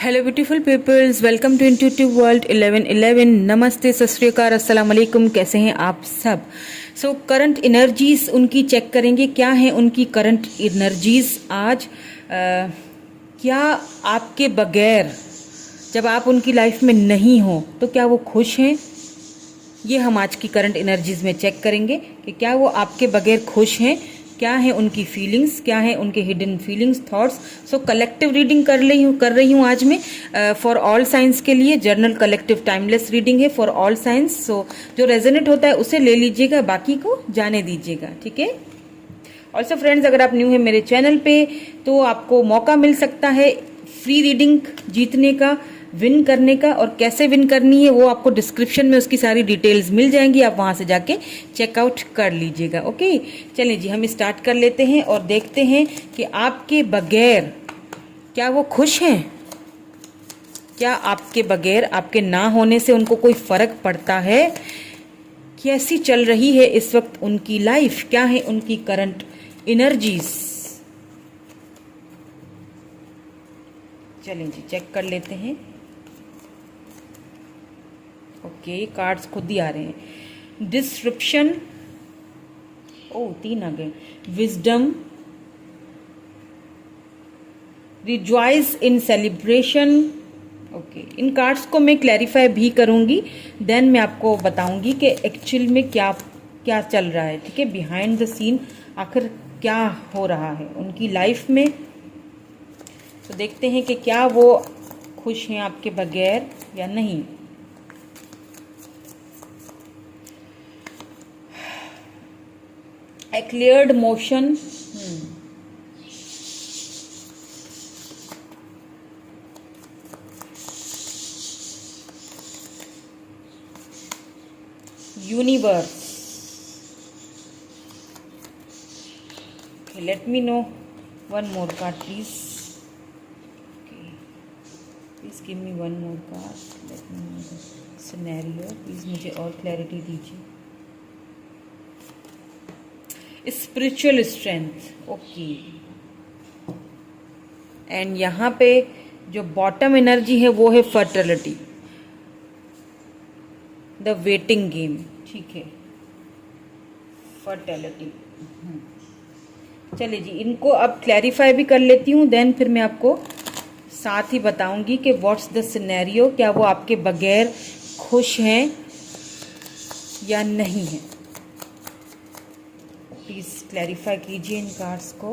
Hello beautiful peoples, welcome to intuitive world 1111। नमस्ते, सत श्री अकाल, अस्सलाम वालेकुम। कैसे हैं आप सब? करंट एनर्जीज उनकी चेक करेंगे। क्या है उनकी करंट एनर्जीज आज? क्या आपके बगैर, जब आप उनकी लाइफ में नहीं हो तो क्या वो खुश हैं? ये हम आज की करंट एनर्जीज में चेक करेंगे कि क्या वो आपके बगैर खुश हैं, क्या है उनकी फीलिंग्स, क्या है उनके hidden feelings, thoughts. Collective reading कर रही हूँ आज मैं फॉर ऑल साइंस के लिए। जर्नल कलेक्टिव टाइमलेस रीडिंग है फॉर ऑल साइंस। जो रेजोनेट होता है उसे ले लीजिएगा, बाकी को जाने दीजिएगा, ठीक है। ऑल्सो फ्रेंड्स, अगर आप न्यू है मेरे चैनल पे तो आपको मौका मिल सकता है फ्री रीडिंग जीतने का, विन करने का। और कैसे विन करनी है वो आपको डिस्क्रिप्शन में उसकी सारी डिटेल्स मिल जाएंगी, आप वहां से जाके चेकआउट कर लीजिएगा। ओके, चलिए जी, हम स्टार्ट कर लेते हैं और देखते हैं कि आपके बगैर क्या वो खुश हैं। क्या आपके बगैर, आपके ना होने से उनको कोई फर्क पड़ता है? कैसी चल रही है इस वक्त उनकी लाइफ? क्या है उनकी करंट एनर्जीज? चलें जी, चेक कर लेते हैं। ओके, कार्ड्स खुद ही आ रहे हैं। डिस्क्रिप्शन, ओ 3 आ गए। विजडम, रिजॉइस इन सेलिब्रेशन। ओके, इन कार्ड्स को मैं क्लैरिफाई भी करूंगी, देन मैं आपको बताऊंगी कि एक्चुअल में क्या क्या चल रहा है, ठीक है। बिहाइंड द सीन आखिर क्या हो रहा है उनकी लाइफ में। तो देखते हैं कि क्या वो खुश हैं आपके बगैर या नहीं। A cleared motion, universe. Okay, let me know one more card, please. Okay, please give me one more card. Let me know the scenario. Please मुझे और क्लैरिटी दीजिए। Spiritual strength, okay. एंड यहाँ पे जो बॉटम एनर्जी है वो है fertility, the waiting game, ठीक है। फर्टिलिटी, चलिए जी, इनको अब क्लैरिफाई भी कर लेती हूँ, देन फिर मैं आपको साथ ही बताऊंगी कि व्हाट्स द सिनेरियो। क्या वो आपके बगैर खुश हैं या नहीं है? प्लीज क्लैरिफाई कीजिए इन कार्ड्स को।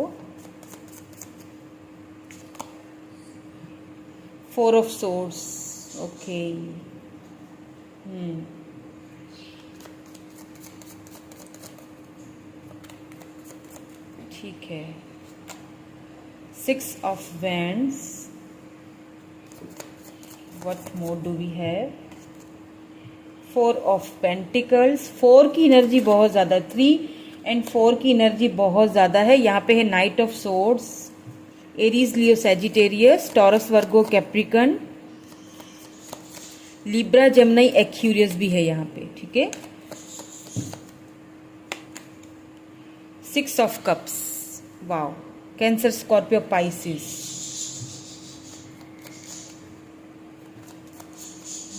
4 ऑफ सोर्ड्स, ओके। ठीक है। 6 of wands, what more do we have? 4 of pentacles. 4 की एनर्जी बहुत ज्यादा, 3 एंड 4 की एनर्जी बहुत ज्यादा है। यहाँ पे है knight of swords, Aries, Leo, Sagittarius, Taurus, Virgo, Capricorn, Libra, Gemini, Aquarius भी है यहाँ पे, ठीक है। 6 of cups, wow, Cancer, Scorpio, Pisces.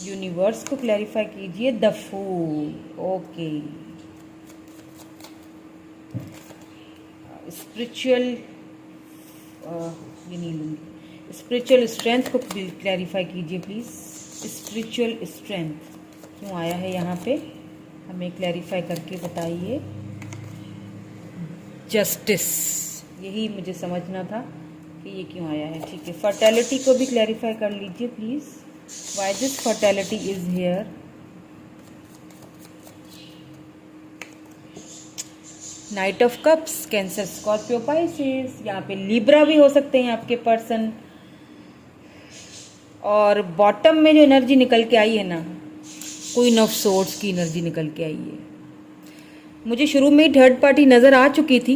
Universe को क्लैरिफाई कीजिए। The fool, okay. स्पिरिचुअल, ये नहीं लूँगी। स्पिरिचुअल स्ट्रेंथ को क्लैरिफाई कीजिए प्लीज। स्पिरिचुअल स्ट्रेंथ क्यों आया है यहाँ पे, हमें क्लैरिफाई करके बताइए। जस्टिस, यही मुझे समझना था कि ये क्यों आया है, ठीक है। फर्टिलिटी को भी क्लैरिफाई कर लीजिए please, why this fertility is here. Night of cups, cancer, Scorpio, Pisces. यहाँ पे लिब्रा भी हो सकते हैं आपके पर्सन। और बॉटम में जो एनर्जी निकल के आई है ना, क्वीन ऑफ सोर्ड्स की एनर्जी निकल के आई है। मुझे शुरू में ही थर्ड पार्टी नजर आ चुकी थी,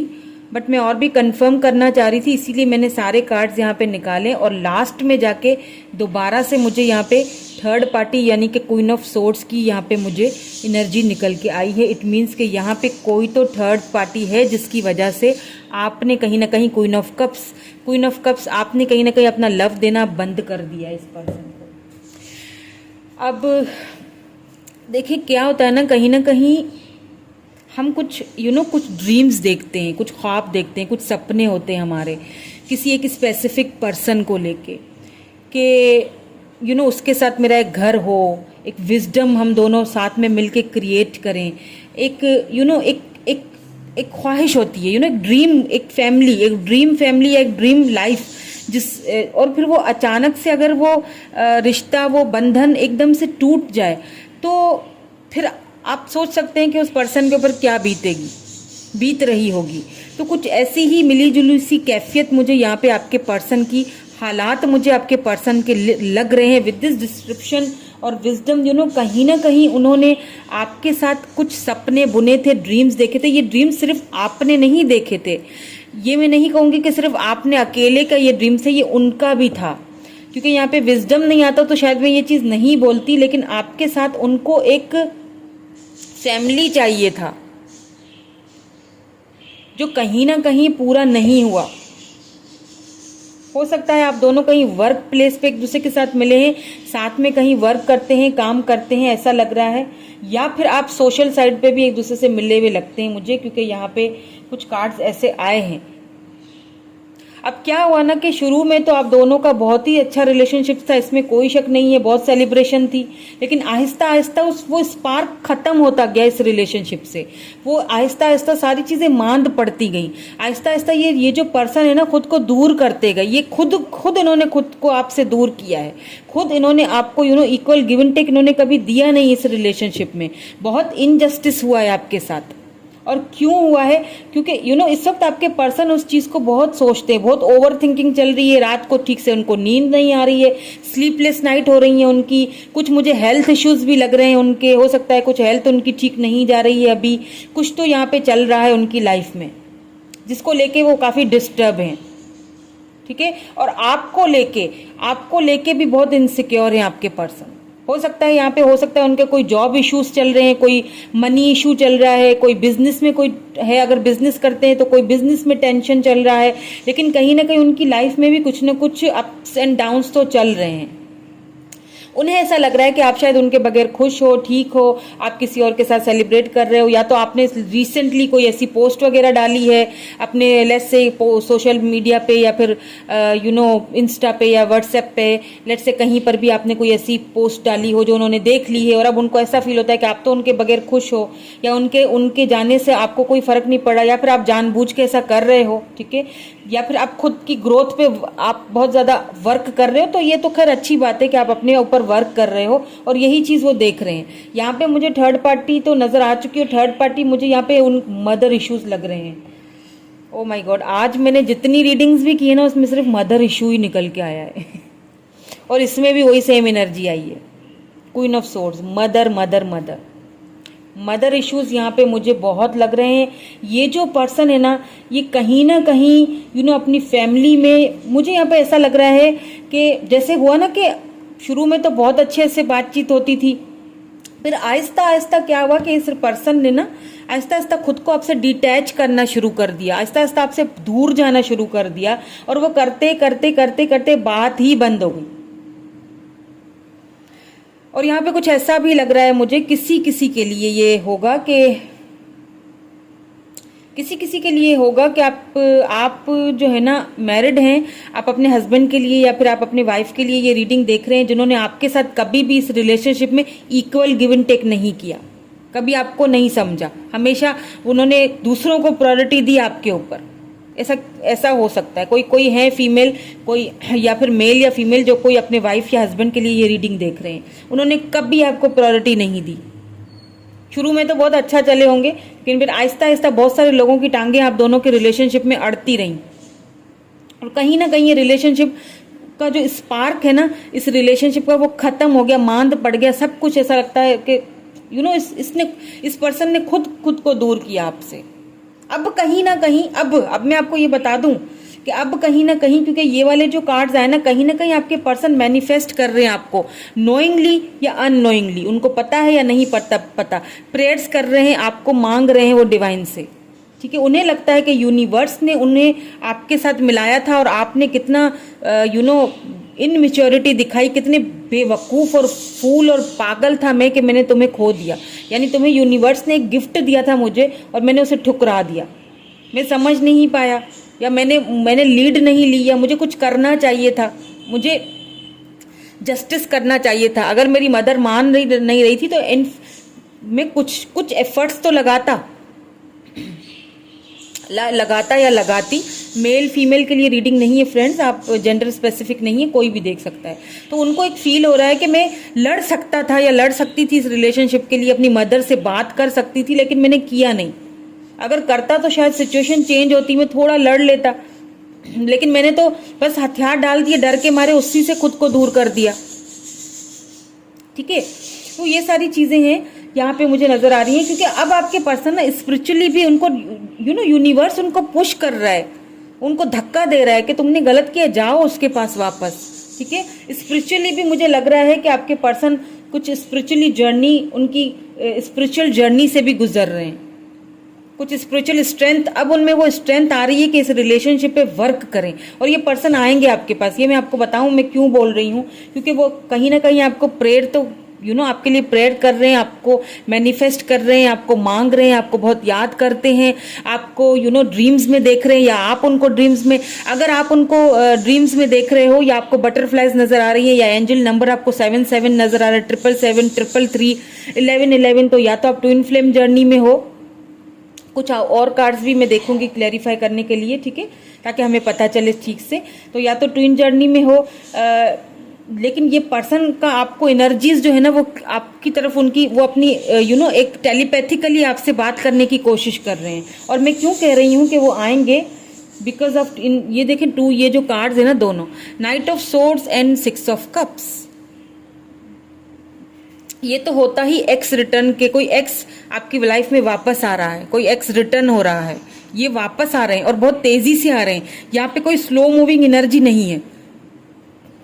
बट मैं और भी कंफर्म करना चाह रही थी, इसीलिए मैंने सारे कार्ड्स यहाँ पे निकाले और लास्ट में जाके दोबारा से मुझे यहाँ पे थर्ड पार्टी यानी कि क्वीन ऑफ सोर्ड्स की यहाँ पे मुझे एनर्जी निकल के आई है। इट मीन्स कि यहाँ पे कोई तो थर्ड पार्टी है जिसकी वजह से आपने कहीं ना कहीं क्वीन ऑफ कप्स आपने कहीं ना कहीं अपना लव देना बंद कर दिया इस पर्सन को। अब देखिए क्या होता है ना कहीं हम कुछ कुछ ड्रीम्स देखते हैं, कुछ ख्वाब देखते हैं, कुछ सपने होते हैं हमारे किसी एक स्पेसिफिक पर्सन को लेके कि उसके साथ मेरा एक घर हो, एक विजडम हम दोनों साथ में मिलके क्रिएट करें, एक एक ख्वाहिश होती है, एक ड्रीम, एक ड्रीम फैमिली, एक ड्रीम लाइफ और फिर वो अचानक से अगर वो रिश्ता, वो बंधन एकदम से टूट जाए तो फिर आप सोच सकते हैं कि उस पर्सन के ऊपर क्या बीत रही होगी। तो कुछ ऐसी ही मिली जुली सी कैफियत मुझे यहाँ पे आपके पर्सन की, हालात मुझे आपके पर्सन के लग रहे हैं विद दिस डिस्क्रिप्शन और विजडम। कहीं ना कहीं उन्होंने आपके साथ कुछ सपने बुने थे, ड्रीम्स देखे थे। ये ड्रीम्स सिर्फ आपने नहीं देखे थे, ये मैं नहीं कहूँगी कि सिर्फ आपने अकेले का ये ड्रीम्स है, ये उनका भी था। क्योंकि यहाँ पे विजडम नहीं आता तो शायद मैं ये चीज़ नहीं बोलती, लेकिन आपके साथ उनको एक फैमिली चाहिए था जो कहीं ना कहीं पूरा नहीं हुआ। हो सकता है आप दोनों कहीं वर्क प्लेस पे एक दूसरे के साथ मिले हैं, साथ में कहीं वर्क करते हैं, काम करते हैं, ऐसा लग रहा है, या फिर आप सोशल साइड पे भी एक दूसरे से मिले हुए लगते हैं मुझे, क्योंकि यहाँ पे कुछ कार्ड्स ऐसे आए हैं। अब क्या हुआ ना कि शुरू में तो आप दोनों का बहुत ही अच्छा रिलेशनशिप था, इसमें कोई शक नहीं है, बहुत सेलिब्रेशन थी, लेकिन आहिस्ता आहिस्ता वो स्पार्क खत्म होता गया इस रिलेशनशिप से। वो आहिस्ता आहिस्ता सारी चीजें मांद पड़ती गई, आहिस्ता आहिस्ता ये जो पर्सन है ना खुद को दूर करते गए। ये खुद इन्होंने खुद को आपसे दूर किया है, खुद इन्होंने आपको इक्वल गिव एंड टेक इन्होंने कभी दिया नहीं इस रिलेशनशिप में। बहुत इनजस्टिस हुआ है आपके साथ। और क्यों हुआ है? क्योंकि इस वक्त आपके पर्सन उस चीज को बहुत सोचते हैं, बहुत ओवर थिंकिंग चल रही है, रात को ठीक से उनको नींद नहीं आ रही है, स्लीपलेस नाइट हो रही है उनकी, कुछ मुझे हेल्थ इश्यूज भी लग रहे हैं उनके, हो सकता है कुछ हेल्थ उनकी ठीक नहीं जा रही है अभी, कुछ तो यहाँ पे चल रहा है उनकी लाइफ में जिसको लेके वो काफी डिस्टर्ब हैं, ठीक है। और आपको लेके भी बहुत इनसिक्योर है आपके पर्सन। हो सकता है यहाँ पे, हो सकता है उनके कोई जॉब इश्यूज चल रहे हैं, कोई मनी इशू चल रहा है, कोई बिजनेस में कोई है, अगर बिजनेस करते हैं तो कोई बिजनेस में टेंशन चल रहा है, लेकिन कहीं ना कहीं उनकी लाइफ में भी कुछ ना कुछ अप्स एंड डाउन्स तो चल रहे हैं। उन्हें ऐसा लग रहा है कि आप शायद उनके बगैर खुश हो, ठीक हो, आप किसी और के साथ सेलिब्रेट कर रहे हो, या तो आपने रिसेंटली कोई ऐसी पोस्ट वगैरह डाली है अपने लेट्स से सोशल मीडिया पे, या फिर इंस्टा पे या व्हाट्सएप पे, लेट्स से कहीं पर भी आपने कोई ऐसी पोस्ट डाली हो जो उन्होंने देख ली है और अब उनको ऐसा फील होता है कि आप तो उनके बगैर खुश हो, या उनके जाने से आपको कोई फर्क नहीं पड़ा, या फिर आप जानबूझ के ऐसा कर रहे हो, ठीक है, या फिर आप खुद की ग्रोथ पे आप बहुत ज्यादा वर्क कर रहे हो। तो ये तो खैर अच्छी बात है कि आप अपने ऊपर वर्क कर रहे हो और यही चीज वो देख रहे हैं। यहाँ पे मुझे थर्ड पार्टी तो नजर आ चुकी है, थर्ड पार्टी मुझे यहाँ पे उन मदर इश्यूज लग रहे हैं। ओ माय गॉड, आज मैंने जितनी रीडिंग्स भी की है ना उसमें सिर्फ मदर इशू ही निकल के आया है और इसमें भी वही सेम एनर्जी आई है, queen of swords, mother issues यहाँ पे मुझे बहुत लग रहे हैं। ये जो पर्सन है ना, ये कहीं ना कहीं अपनी फैमिली में, मुझे यहाँ पे ऐसा लग रहा है कि जैसे हुआ ना कि शुरू में तो बहुत अच्छे से बातचीत होती थी, फिर आहिस्ता आहिस्ता क्या हुआ कि इस पर्सन ने ना आहिस्ता आहिस्ता खुद को आपसे डिटैच करना शुरू कर दिया, आहिस्ता आहिस्ता आपसे दूर जाना शुरू कर दिया, और वो करते करते करते करते बात ही बंद हो गई। और यहाँ पे कुछ ऐसा भी लग रहा है मुझे, किसी किसी के लिए ये होगा कि आप जो है ना मैरिड हैं, आप अपने हस्बैंड के लिए या फिर आप अपने वाइफ के लिए ये रीडिंग देख रहे हैं, जिन्होंने आपके साथ कभी भी इस रिलेशनशिप में इक्वल गिव एंड टेक नहीं किया, कभी आपको नहीं समझा, हमेशा उन्होंने दूसरों को प्रायोरिटी दी आपके ऊपर। ऐसा हो सकता है, कोई है फीमेल, कोई या फिर मेल या फीमेल जो कोई अपने वाइफ या हस्बैंड के लिए ये रीडिंग देख रहे हैं, उन्होंने कभी आपको प्रायोरिटी नहीं दी। शुरू में तो बहुत अच्छा चले होंगे, लेकिन फिर आहिस्ता आहिस्ता बहुत सारे लोगों की टांगें आप दोनों के रिलेशनशिप में अड़ती रहीं, और कहीं ना कहीं ये रिलेशनशिप का जो स्पार्क है ना, इस रिलेशनशिप का वो खत्म हो गया, मांद पड़ गया, सब कुछ ऐसा लगता है कि इस पर्सन ने खुद को दूर किया आपसे। अब कहीं ना कहीं, अब मैं आपको ये बता दूं कि अब कहीं ना कहीं, क्योंकि ये वाले जो कार्ड्स आए ना, कहीं ना कहीं आपके पर्सन मैनिफेस्ट कर रहे हैं आपको, नोइंगली या अननोइंगली, उनको पता है या नहीं पता, प्रेयर्स कर रहे हैं, आपको मांग रहे हैं वो डिवाइन से, ठीक है। उन्हें लगता है कि यूनिवर्स ने उन्हें आपके साथ मिलाया था और आपने कितना इनमेच्योरिटी दिखाई, कितने बेवकूफ़ और फूल और पागल था मैं कि मैंने तुम्हें खो दिया। यानी तुम्हें यूनिवर्स ने एक गिफ्ट दिया था मुझे और मैंने उसे ठुकरा दिया, मैं समझ नहीं पाया, या मैंने लीड नहीं ली, या मुझे कुछ करना चाहिए था, मुझे जस्टिस करना चाहिए था। अगर मेरी मदर मान नहीं रही थी तो मैं कुछ एफर्ट्स तो लगाता या लगाती। मेल फीमेल के लिए रीडिंग नहीं है फ्रेंड्स, आप जेंडर स्पेसिफिक नहीं है, कोई भी देख सकता है। तो उनको एक फील हो रहा है कि मैं लड़ सकता था या लड़ सकती थी इस रिलेशनशिप के लिए, अपनी मदर से बात कर सकती थी, लेकिन मैंने किया नहीं। अगर करता तो शायद सिचुएशन चेंज होती, मैं थोड़ा लड़ लेता, लेकिन मैंने तो बस हथियार डाल दिए, डर के मारे उसी से खुद को दूर कर दिया, ठीक है। तो ये सारी चीजें हैं यहाँ पे मुझे नजर आ रही हैं, क्योंकि अब आपके पर्सन ना स्पिरिचुअली भी उनको यूनिवर्स उनको पुश कर रहा है, उनको धक्का दे रहा है कि तुमने गलत किया, जाओ उसके पास वापस, ठीक है। स्पिरिचुअली भी मुझे लग रहा है कि आपके पर्सन कुछ स्पिरिचुअली जर्नी, उनकी स्पिरिचुअल जर्नी से भी गुजर रहे हैं, कुछ स्पिरिचुअल स्ट्रेंथ, अब उनमें वो स्ट्रेंथ आ रही है कि इस रिलेशनशिप पे वर्क करें, और ये पर्सन आएंगे आपके पास। ये मैं आपको बताऊं मैं क्यों बोल रही हूँ, क्योंकि वो कहीं ना कहीं आपको प्रेयर तो आपके लिए प्रेयर कर रहे हैं, आपको मैनिफेस्ट कर रहे हैं, आपको मांग रहे हैं, आपको बहुत याद करते हैं, आपको ड्रीम्स में देख रहे हैं, या आप उनको ड्रीम्स में, अगर आप उनको ड्रीम्स में देख रहे हो, या आपको बटरफ्लाइज नजर आ रही है, या एंजल नंबर आपको 77 नजर आ रहा है, 777, 333, 1111, तो या तो आप ट्विन फ्लेम जर्नी में हो। कुछ और कार्ड्स भी मैं देखूंगी क्लैरिफाई करने के लिए, ठीक है, ताकि हमें पता चले ठीक से। तो या तो ट्विन जर्नी में हो, लेकिन ये पर्सन का आपको एनर्जीज जो है ना, वो आपकी तरफ उनकी वो अपनी एक टेलीपैथिकली आपसे बात करने की कोशिश कर रहे हैं। और मैं क्यों कह रही हूँ कि वो आएंगे, बिकॉज ऑफ ये देखें ये जो कार्ड्स है ना दोनों, night of swords and 6 of cups, ये तो होता ही एक्स रिटर्न के, कोई एक्स आपकी लाइफ में वापस आ रहा है, कोई एक्स रिटर्न हो रहा है, ये वापस आ रहे हैं और बहुत तेजी से आ रहे हैं। यहाँ पे कोई स्लो मूविंग एनर्जी नहीं है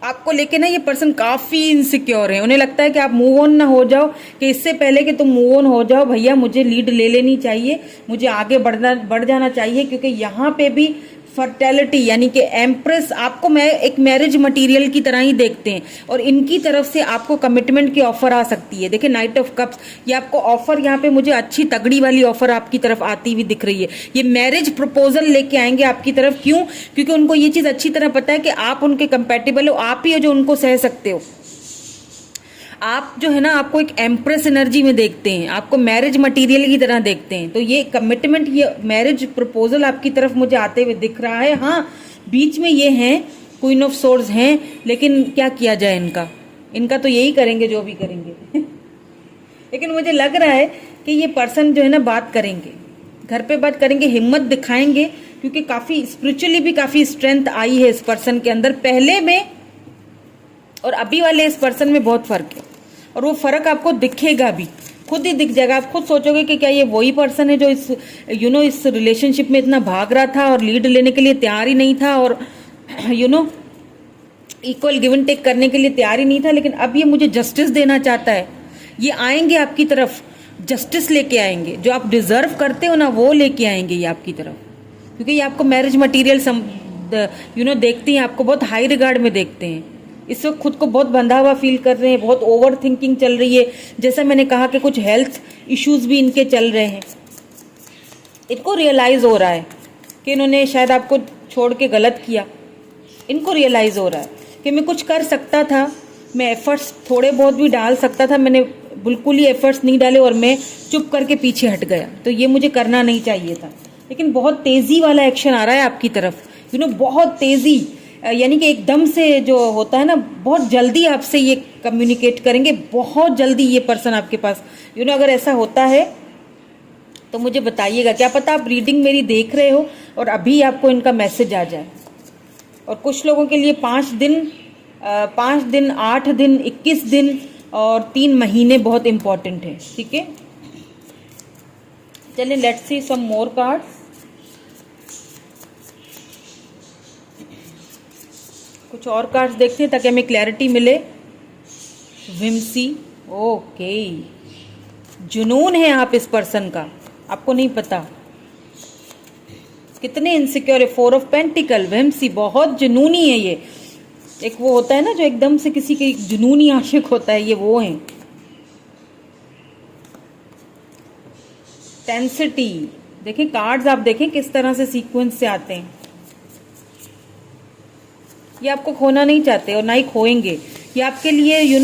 आपको लेके ना। ये पर्सन काफी इनसिक्योर है, उन्हें लगता है कि आप मूव ऑन ना हो जाओ, कि इससे पहले कि तुम मूव ऑन हो जाओ भैया, मुझे लीड ले लेनी चाहिए, मुझे आगे बढ़ जाना चाहिए, क्योंकि यहाँ पे भी फर्टेलिटी यानी कि एम्प्रेस आपको एक मैरिज मटेरियल की तरह ही देखते हैं, और इनकी तरफ से आपको कमिटमेंट की ऑफर आ सकती है। देखिए नाइट ऑफ कप्स, ये आपको ऑफर, यहाँ पे मुझे अच्छी तगड़ी वाली ऑफर आपकी तरफ आती हुई दिख रही है। ये मैरिज प्रपोजल लेके आएंगे आपकी तरफ, क्यों? क्योंकि उनको ये चीज अच्छी तरह पता है कि आप उनके कंपेटेबल हो, आप ही हो जो उनको सह सकते हो। आप जो है ना, आपको एक एम्प्रेस एनर्जी में देखते हैं, आपको मैरिज मटेरियल की तरह देखते हैं। तो ये कमिटमेंट, ये मैरिज प्रपोजल आपकी तरफ मुझे आते हुए दिख रहा है। हाँ, बीच में ये हैं, क्वीन ऑफ सोर्ड्स हैं, लेकिन क्या किया जाए इनका तो यही करेंगे जो भी करेंगे लेकिन मुझे लग रहा है कि ये पर्सन जो है ना बात करेंगे, घर पे बात करेंगे, हिम्मत दिखाएंगे, क्योंकि काफी स्पिरिचुअली भी काफी स्ट्रेंथ आई है इस पर्सन के अंदर, पहले में और अभी वाले इस पर्सन में बहुत फर्क है, और वो फर्क आपको दिखेगा भी, खुद ही दिख जाएगा। आप खुद सोचोगे कि क्या ये वही पर्सन है जो इस इस रिलेशनशिप में इतना भाग रहा था और लीड लेने के लिए तैयार ही नहीं था, और इक्वल गिव एंड टेक करने के लिए तैयार ही नहीं था, लेकिन अब ये मुझे जस्टिस देना चाहता है। ये आएंगे आपकी तरफ, जस्टिस लेके आएंगे, जो आप डिजर्व करते हो ना वो लेके आएंगे ये आपकी तरफ, क्योंकि ये आपको मैरिज मटीरियल देखते हैं, आपको बहुत हाई रिगार्ड में देखते हैं। इस वक्त खुद को बहुत बंधा हुआ फील कर रहे हैं, बहुत ओवर थिंकिंग चल रही है। जैसा मैंने कहा कि कुछ हेल्थ इश्यूज भी इनके चल रहे हैं। इनको रियलाइज हो रहा है कि इन्होंने शायद आपको छोड़ के गलत किया, इनको रियलाइज हो रहा है कि मैं कुछ कर सकता था, मैं एफर्ट्स थोड़े बहुत भी डाल सकता था, मैंने बिल्कुल ही एफर्ट्स नहीं डाले और मैं चुप करके पीछे हट गया, तो ये मुझे करना नहीं चाहिए था। लेकिन बहुत तेजी वाला एक्शन आ रहा है आपकी तरफ, बहुत तेजी, यानी कि एकदम से जो होता है ना, बहुत जल्दी आपसे ये कम्युनिकेट करेंगे, बहुत जल्दी ये पर्सन आपके पास। अगर ऐसा होता है तो मुझे बताइएगा, क्या पता आप रीडिंग मेरी देख रहे हो और अभी आपको इनका मैसेज आ जाए। और कुछ लोगों के लिए 5 दिन, 8 दिन, 21 दिन और 3 महीने बहुत इंपॉर्टेंट है, ठीक है। चलिए let's see some more cards. कुछ और कार्ड्स देखते हैं ताकि हमें क्लैरिटी मिले। विम्सी, ओके, जुनून है आप इस पर्सन का, आपको नहीं पता कितने इनसिक्योर है। 4 ऑफ पेंटिकल, विम्सी, बहुत जुनूनी है ये। एक वो होता है ना जो एकदम से किसी के जुनूनी आशिक होता है, ये वो है। टेंसिटी, देखें कार्ड्स, आप देखें किस तरह से सीक्वेंस से आते हैं। ये आपको खोना नहीं चाहते और ना ही खोएंगे। ये आपके लिए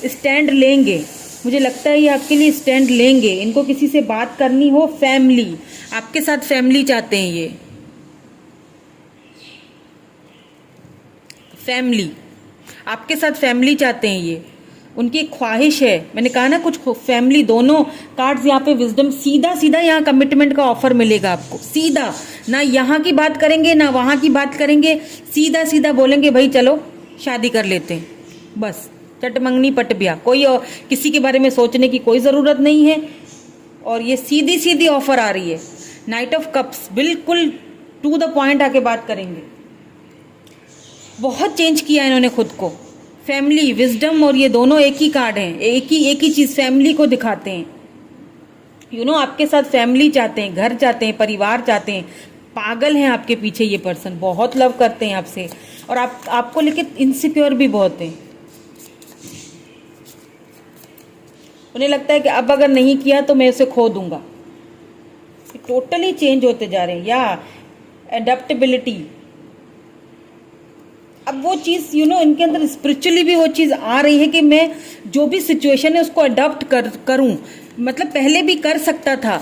स्टैंड लेंगे। मुझे लगता है ये आपके लिए स्टैंड लेंगे। इनको किसी से बात करनी हो, फैमिली, आपके साथ फैमिली चाहते हैं ये। फैमिली, आपके साथ फैमिली चाहते हैं ये, उनकी एक ख्वाहिश है। मैंने कहा ना कुछ फैमिली, दोनों कार्ड्स यहाँ पे विजडम, सीधा सीधा यहाँ कमिटमेंट का ऑफर मिलेगा आपको, सीधा, ना यहाँ की बात करेंगे ना वहाँ की बात करेंगे, सीधा सीधा बोलेंगे भाई चलो शादी कर लेते हैं, बस चट मंगनी पट ब्याह। कोई और किसी के बारे में सोचने की कोई ज़रूरत नहीं है। और ये सीधी सीधी ऑफर आ रही है। नाइट ऑफ कप्स, बिल्कुल टू द पॉइंट आके बात करेंगे। बहुत चेंज किया इन्होंने खुद को। फैमिली, विजडम और ये दोनों एक ही कार्ड हैं, एक ही चीज़ फैमिली को दिखाते हैं। आपके साथ फैमिली चाहते हैं, घर चाहते हैं, परिवार चाहते हैं। पागल हैं आपके पीछे ये पर्सन, बहुत लव करते हैं आपसे और आपको लेके इनसिक्योर भी बहुत हैं। उन्हें लगता है कि अब अगर नहीं किया तो मैं उसे खो दूंगा। टोटली चेंज होते जा रहे हैं। या एडेप्टेबिलिटी, अब वो चीज़ इनके अंदर स्पिरिचुअली भी वो चीज़ आ रही है कि मैं जो भी सिचुएशन है उसको अडॉप्ट करूं। मतलब पहले भी कर सकता था,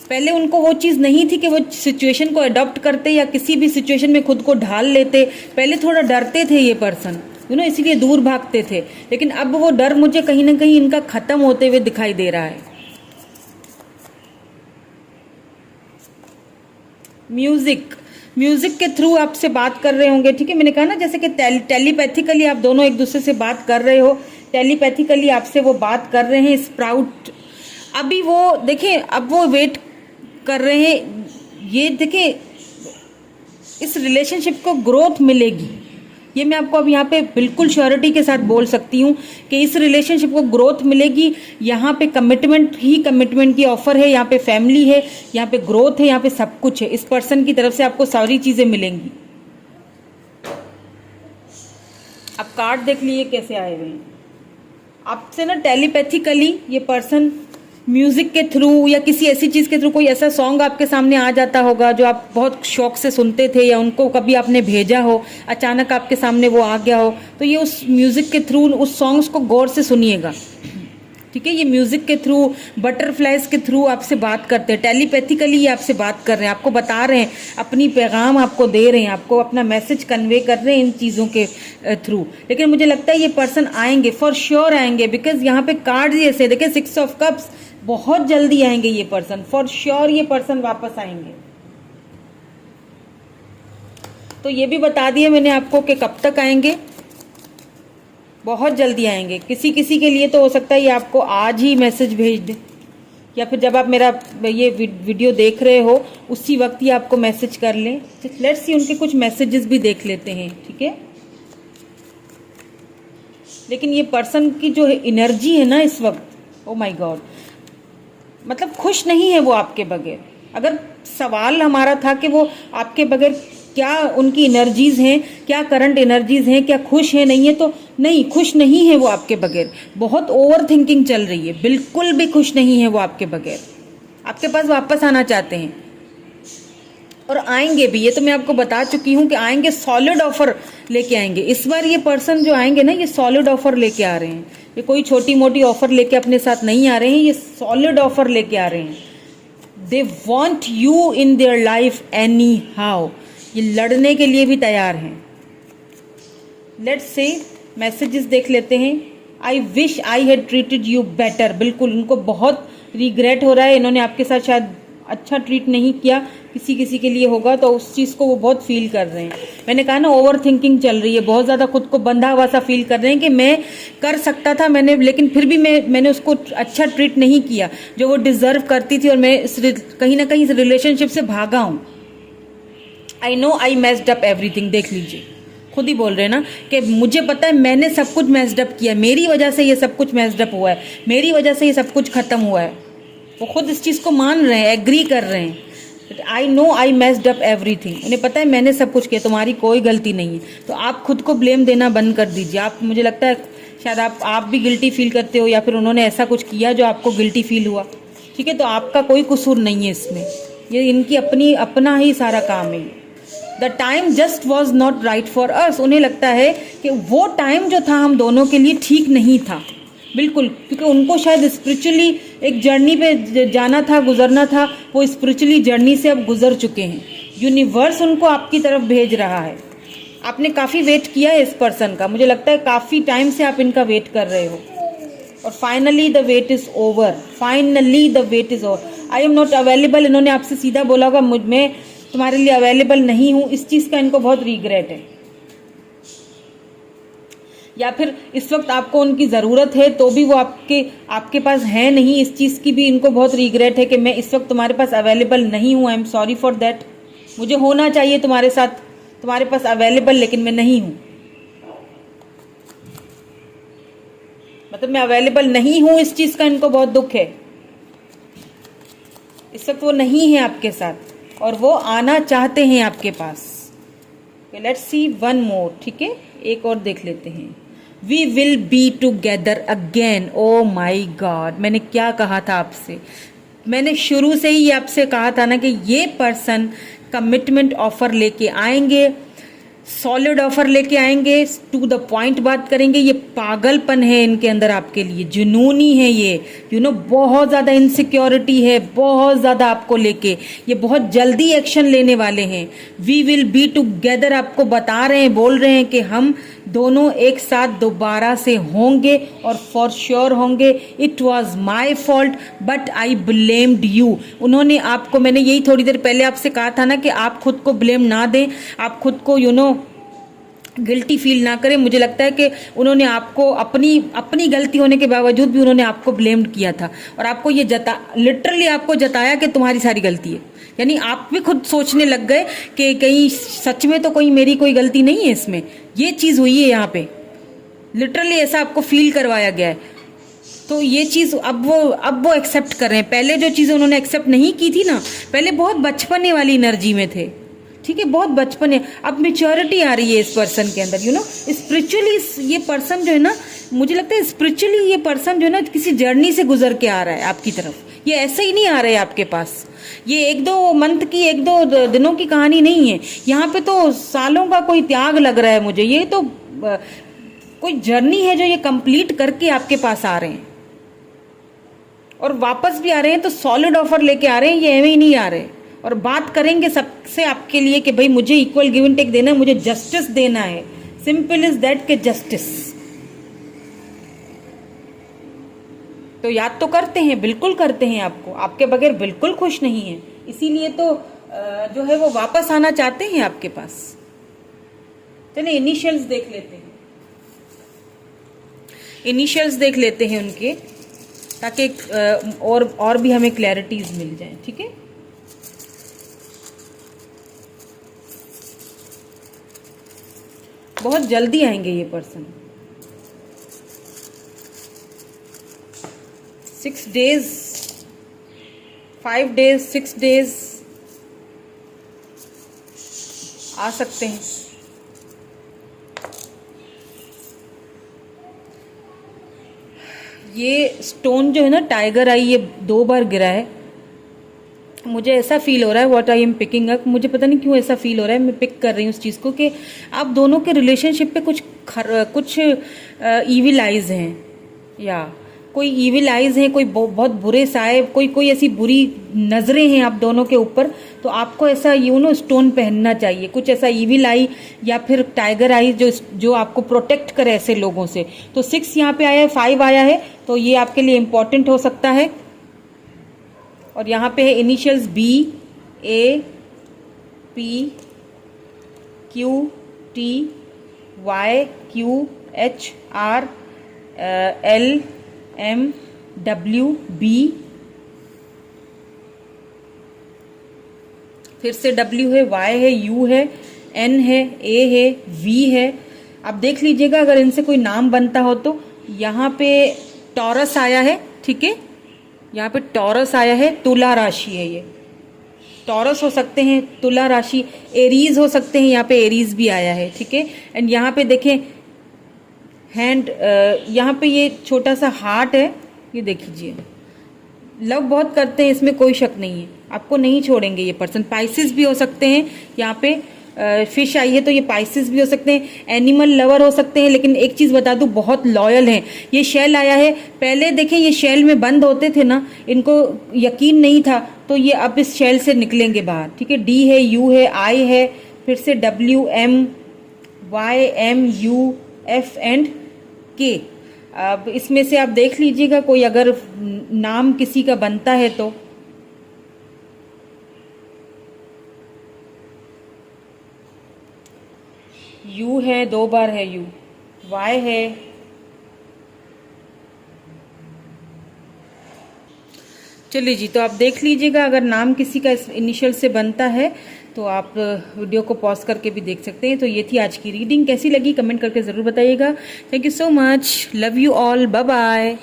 पहले उनको वो चीज़ नहीं थी कि वो सिचुएशन को अडॉप्ट करते या किसी भी सिचुएशन में खुद को ढाल लेते। पहले थोड़ा डरते थे ये पर्सन, इसीलिए दूर भागते थे। लेकिन अब वो डर मुझे कहीं ना कहीं इनका खत्म होते हुए दिखाई दे रहा है। म्यूजिक के थ्रू आपसे बात कर रहे होंगे, ठीक है। मैंने कहा ना जैसे कि टेलीपैथिकली आप दोनों एक दूसरे से बात कर रहे हो, टेलीपैथिकली आपसे वो बात कर रहे हैं। स्प्राउट, अभी वो देखें, अब वो वेट कर रहे हैं। ये देखें, इस रिलेशनशिप को ग्रोथ मिलेगी, ये मैं आपको अब यहाँ पे बिल्कुल श्योरिटी के साथ बोल सकती हूँ कि इस रिलेशनशिप को ग्रोथ मिलेगी। यहाँ पे कमिटमेंट की ऑफर है, यहाँ पे फैमिली है, यहाँ पे ग्रोथ है, यहाँ पे सब कुछ है। इस पर्सन की तरफ से आपको सारी चीज़ें मिलेंगी। आप कार्ड देख लीजिए कैसे आए हुए हैं आपसे ना। टेलीपैथिकली ये पर्सन म्यूजिक के थ्रू या किसी ऐसी चीज़ के थ्रू, कोई ऐसा सॉन्ग आपके सामने आ जाता होगा जो आप बहुत शौक से सुनते थे या उनको कभी आपने भेजा हो, अचानक आपके सामने वो आ गया हो, तो ये उस म्यूज़िक के थ्रू उस सॉन्ग्स को गौर से सुनिएगा, ठीक है। ये म्यूज़िक के थ्रू, बटरफ्लाइज के थ्रू आपसे बात करते हैं। टेलीपैथिकली ये आपसे बात कर रहे हैं, आपको बता रहे हैं, अपनी पैगाम आपको दे रहे हैं, आपको अपना मैसेज कन्वे कर रहे हैं इन चीज़ों के थ्रू। लेकिन मुझे लगता है ये पर्सन आएंगे, फॉर श्योर आएंगे, बिकॉज यहाँ पे कार्ड ऐसे देखिए, 6 ऑफ कप्स, बहुत जल्दी आएंगे ये पर्सन, फॉर श्योर ये पर्सन वापस आएंगे। तो ये भी बता दिया मैंने आपको कि कब तक आएंगे, बहुत जल्दी आएंगे। किसी किसी के लिए तो हो सकता है ये आपको आज ही मैसेज भेज दे, या फिर जब आप मेरा ये वीडियो देख रहे हो उसी वक्त ही आपको मैसेज कर लें। लेट्स सी, उनके कुछ मैसेजेस भी देख लेते हैं, ठीक है। लेकिन ये पर्सन की जो एनर्जी है ना इस वक्त, ओ माय गॉड, मतलब खुश नहीं है वो आपके बगैर। अगर सवाल हमारा था कि वो आपके बगैर क्या उनकी एनर्जीज हैं, क्या करंट एनर्जीज हैं, क्या खुश है, नहीं है, तो नहीं, खुश नहीं है वो आपके बगैर। बहुत ओवर थिंकिंग चल रही है, बिल्कुल भी खुश नहीं है वो आपके बगैर। आपके पास वापस आना चाहते हैं और आएंगे भी, ये तो मैं आपको बता चुकी हूँ कि आएंगे, सॉलिड ऑफर लेके आएंगे। इस बार ये पर्सन जो आएंगे ना, ये सॉलिड ऑफर लेके आ रहे हैं। ये कोई छोटी मोटी ऑफर लेके अपने साथ नहीं आ रहे हैं, ये सॉलिड ऑफर लेके आ रहे हैं। They want you in their life any how, ये लड़ने के लिए भी तैयार हैं। लेट्स से मैसेजेस देख लेते हैं। I wish I had treated you better, बिल्कुल उनको बहुत रिग्रेट हो रहा है, इन्होंने आपके साथ शायद अच्छा ट्रीट नहीं किया। किसी के लिए होगा तो उस चीज़ को वो बहुत फील कर रहे हैं। मैंने कहा ना, ओवर थिंकिंग चल रही है, बहुत ज़्यादा खुद को बंधा हुआ सा फील कर रहे हैं कि मैं कर सकता था, लेकिन फिर भी मैंने उसको अच्छा ट्रीट नहीं किया जो वो डिज़र्व करती थी, और मैं कहीं ना कहीं इस रिलेशनशिप से भागा हूँ। I know I messed up everything, देख लीजिए खुद ही बोल रहे हैं ना कि मुझे पता है मैंने सब कुछ मैस्ड अप किया, मेरी वजह से ये सब कुछ मैस्ड अप हुआ है, मेरी वजह से ये सब कुछ खत्म हुआ है। वो खुद इस चीज़ को मान रहे हैं, एग्री कर रहे हैं। I know I messed up everything, उन्हें पता है मैंने सब कुछ किया, तुम्हारी कोई गलती नहीं है। तो आप खुद को ब्लेम देना बंद कर दीजिए। आप, मुझे लगता है शायद आप भी गिल्टी फील करते हो, या फिर उन्होंने ऐसा कुछ किया जो आपको गिल्टी फील हुआ, ठीक है। तो आपका कोई कसूर नहीं है इसमें, ये इनकी अपना ही सारा काम है। The time just was not right for us. उन्हें लगता है कि वो टाइम जो था हम दोनों के लिए ठीक नहीं था, बिल्कुल, क्योंकि उनको शायद स्पिरिचुअली एक जर्नी पे जाना था, गुजरना था। वो स्पिरिचुअली जर्नी से अब गुजर चुके हैं। यूनिवर्स उनको आपकी तरफ भेज रहा है। आपने काफ़ी वेट किया है इस पर्सन का, मुझे लगता है काफ़ी टाइम से आप इनका वेट कर रहे हो, और finally the wait is over, finally the wait is over. I am not available, इन्होंने आपसे सीधा बोला होगा मैं तुम्हारे लिए अवेलेबल नहीं हूं। इस चीज़ का इनको बहुत रिग्रेट है, या फिर इस वक्त आपको उनकी ज़रूरत है तो भी वो आपके पास है नहीं। इस चीज़ की भी इनको बहुत रिग्रेट है कि मैं इस वक्त तुम्हारे पास अवेलेबल नहीं हूँ। I am sorry for that. मुझे होना चाहिए तुम्हारे साथ, तुम्हारे पास अवेलेबल, लेकिन मैं नहीं हूँ। मतलब मैं अवेलेबल नहीं हूँ, इस चीज़ का इनको बहुत दुख है। इस वक्त वो नहीं है आपके साथ, और वो आना चाहते हैं आपके पास। लेट्स सी वन मोर, ठीक है, एक और देख लेते हैं। We will be together again. Oh my God, मैंने क्या कहा था आपसे? मैंने शुरू से ही आपसे कहा था ना कि ये पर्सन कमिटमेंट ऑफर लेके आएंगे, सॉलिड ऑफर लेके आएंगे, टू द पॉइंट बात करेंगे। ये पागलपन है इनके अंदर आपके लिए, जुनूनी है ये, बहुत ज़्यादा इनसिक्योरिटी है, बहुत ज़्यादा आपको लेके। ये बहुत जल्दी एक्शन लेने वाले हैं। वी विल बी टुगेदर आपको बता रहे हैं, बोल रहे हैं कि हम दोनों एक साथ दोबारा से होंगे, और फॉर श्योर होंगे। It was my fault but I blamed you. उन्होंने आपको, मैंने यही थोड़ी देर पहले आपसे कहा था ना कि आप खुद को ब्लेम ना दें, आप खुद को गिल्टी फील ना करें। मुझे लगता है कि उन्होंने आपको अपनी गलती होने के बावजूद भी उन्होंने आपको ब्लेम्ड किया था, और आपको ये लिटरली आपको जताया कि तुम्हारी सारी गलती है। यानी आप भी खुद सोचने लग गए कि कहीं सच में तो कोई मेरी कोई गलती नहीं है इसमें। ये चीज़ हुई है यहाँ पे, लिटरली ऐसा आपको फील करवाया गया है। तो ये चीज़ अब वो एक्सेप्ट कर रहे हैं। पहले जो चीज़ें उन्होंने एक्सेप्ट नहीं की थी ना, पहले बहुत बचपने वाली एनर्जी में थे, ठीक है, बहुत बचपन है। अब मेच्योरिटी आ रही है इस पर्सन के अंदर, स्पिरिचुअली ये पर्सन जो है ना, मुझे लगता है स्पिरिचुअली ये पर्सन जो है ना किसी जर्नी से गुजर के आ रहा है आपकी तरफ। ये ऐसे ही नहीं आ रहे हैं आपके पास। ये एक दो मंथ की, एक दो दिनों की कहानी नहीं है, यहाँ पे तो सालों का कोई त्याग लग रहा है मुझे। ये तो कोई जर्नी है जो ये कंप्लीट करके आपके पास आ रहे हैं, और वापस भी आ रहे हैं तो सॉलिड ऑफर लेके आ रहे हैं, ये एवं ही नहीं आ रहे। और बात करेंगे सबसे आपके लिए कि भाई मुझे इक्वल गिव एंड टेक देना है, मुझे जस्टिस देना है। सिंपल इज दैट के जस्टिस। तो याद तो करते हैं, बिल्कुल करते हैं, आपको आपके बगैर बिल्कुल खुश नहीं है। इसीलिए तो जो है वो वापस आना चाहते हैं आपके पास। चलिए इनिशियल्स देख लेते हैं, इनिशियल्स देख लेते हैं उनके, ताकि और भी हमें क्लैरिटीज मिल जाए, ठीक है। बहुत जल्दी आएंगे ये पर्सन। 6 days, 5 days, 6 days आ सकते हैं। ये स्टोन जो है ना, टाइगर आई, ये 2 बार गिरा है। मुझे ऐसा फील हो रहा है, what I am picking up, मुझे पता नहीं क्यों ऐसा फील हो रहा है, मैं पिक कर रही हूँ उस चीज़ को कि आप दोनों के रिलेशनशिप पे कुछ ईविल आइज हैं, या कोई ईविल आइज हैं, कोई बहुत बुरे साए, कोई ऐसी बुरी नज़रें हैं आप दोनों के ऊपर। तो आपको ऐसा स्टोन पहनना चाहिए, कुछ ऐसा ईविल आई या फिर टाइगर आई जो आपको प्रोटेक्ट करे ऐसे लोगों से। तो 6 यहाँ पे आया है, 5 आया है, तो ये आपके लिए इम्पोर्टेंट हो सकता है। और यहाँ पे है इनिशियल्स BAPQTYHRLMWB, फिर से W है, Y है, U है, एन है, ए है, वी है। आप देख लीजिएगा अगर इनसे कोई नाम बनता हो तो यहाँ पे टॉरस आया है, ठीक है, यहाँ पे टॉरस आया है, तुला राशि है ये, टॉरस हो सकते हैं, तुला राशि, एरीज हो सकते हैं, यहाँ पे एरीज भी आया है, ठीक है। एंड यहाँ पे देखें हैंड, यहाँ पे ये छोटा सा हार्ट है, ये देख लीजिए, लव बहुत करते हैं, इसमें कोई शक नहीं है, आपको नहीं छोड़ेंगे ये पर्सन। पाइसिस भी हो सकते हैं, यहाँ पे फिश आई है तो ये पाइसिस भी हो सकते हैं, एनिमल लवर हो सकते हैं, लेकिन एक चीज़ बता दूं, बहुत लॉयल हैं। ये शेल आया है, पहले देखें ये शेल में बंद होते थे ना, इनको यकीन नहीं था, तो ये अब इस शेल से निकलेंगे बाहर, ठीक है। डी है, यू है, आई है, फिर से W, M, Y, M, U, F and K. अब इसमें से आप देख लीजिएगा कोई अगर नाम किसी का बनता है तो। यू है, 2 बार है यू, वाई है, चलिए जी, तो आप देख लीजिएगा अगर नाम किसी का इनिशियल से बनता है तो आप वीडियो को पॉज करके भी देख सकते हैं। तो ये थी आज की रीडिंग, कैसी लगी कमेंट करके ज़रूर बताइएगा। Thank you so much, love you all, bye bye.